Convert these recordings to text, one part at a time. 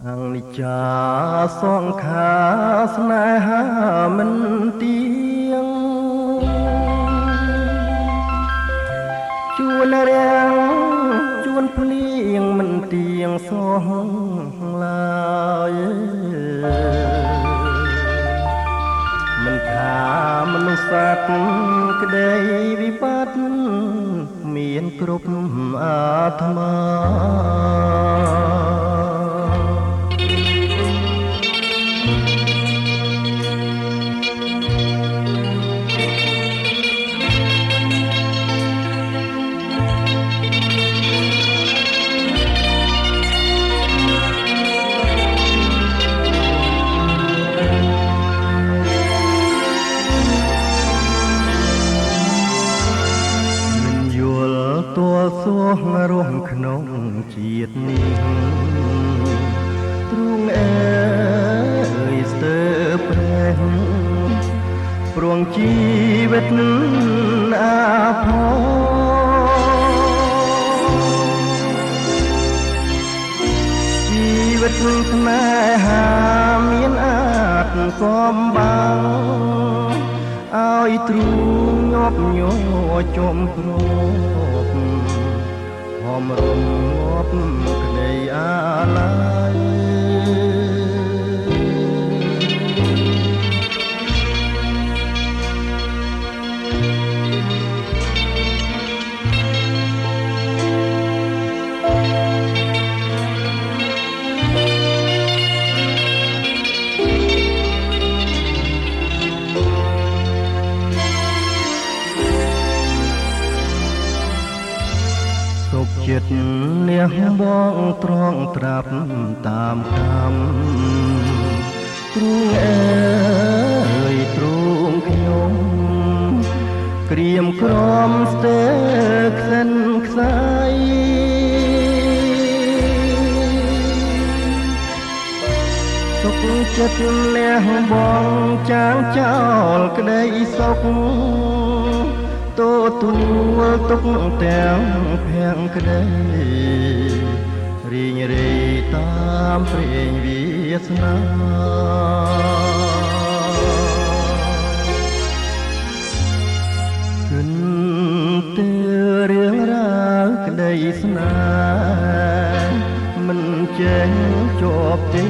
អនិច្ចាសង្ខារស្នេហាមិនទៀងជួនរាំងជួនភ្លៀងមិនទៀងសោះឡើយមិនថាមនុស្សសត្វក្តីវិបត្តិមានគ្រប់អាត្មាទួលសួងរស់ក្នុងជាតិនេះទ្រង់អើយស្ទើរព្រះព្រោះជីវិតអាផលជីវិតស្នេហាមានអាចកំបាំងឲ្យទ្រូងញាប់ញ័រចំព្រមហមរំងាប់ក្តីអាឡ័យចិត្តអ្នកបងត្រង់ត្រាប់តាមកម្មទ្រង់អើយទ្រង់ខ្ញុំក្រៀមក្រំស្ទើរក្សិនខ្សៃសុខចិត្តអ្នកបងចាងចោលក្តីសុខទទួលទុកទាំងភាំងក្តីរីងរៃតាមព្រេងវាសនាគិនទើរឿងរ៉ាវក្តីស្នេហ៍មិនចេះជាប់ទេ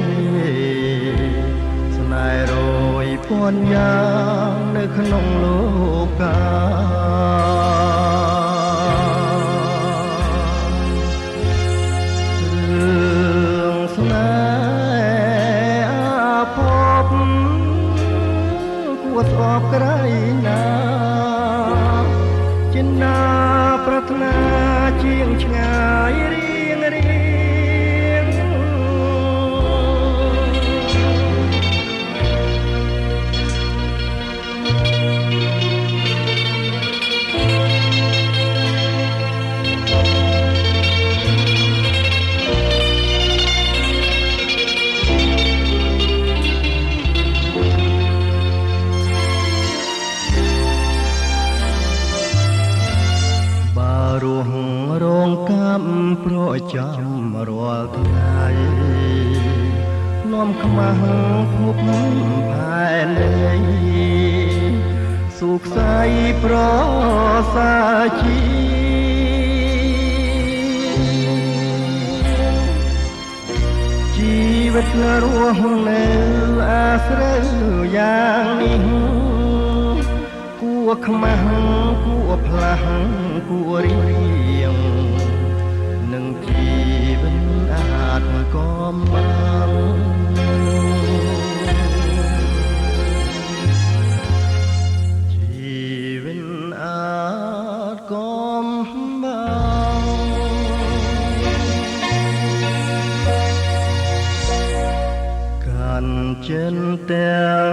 ស្នេហ៍រយពាន់យ៉ាងនៅក្នុងលោកការឿងស្នេហ៍អាភពគួរស្អប់ក្រៃណាចិនណាប្រាថ្នាជាងឆ្ងាយរៀងរងកម្មប្រចាំរាល់ថ្ងៃនាំខ្មាស់ភពផែនដីសុខស័យប្រសាជីជីវិតរស់នៅអាស្រូវយ៉ាងនេះគួរខ្មាស់គួរផ្លាស់គួររៀងនឹងជីវិតអាចកំបាំងជីវិតអាចកំបាំងកាន់ចិនតែ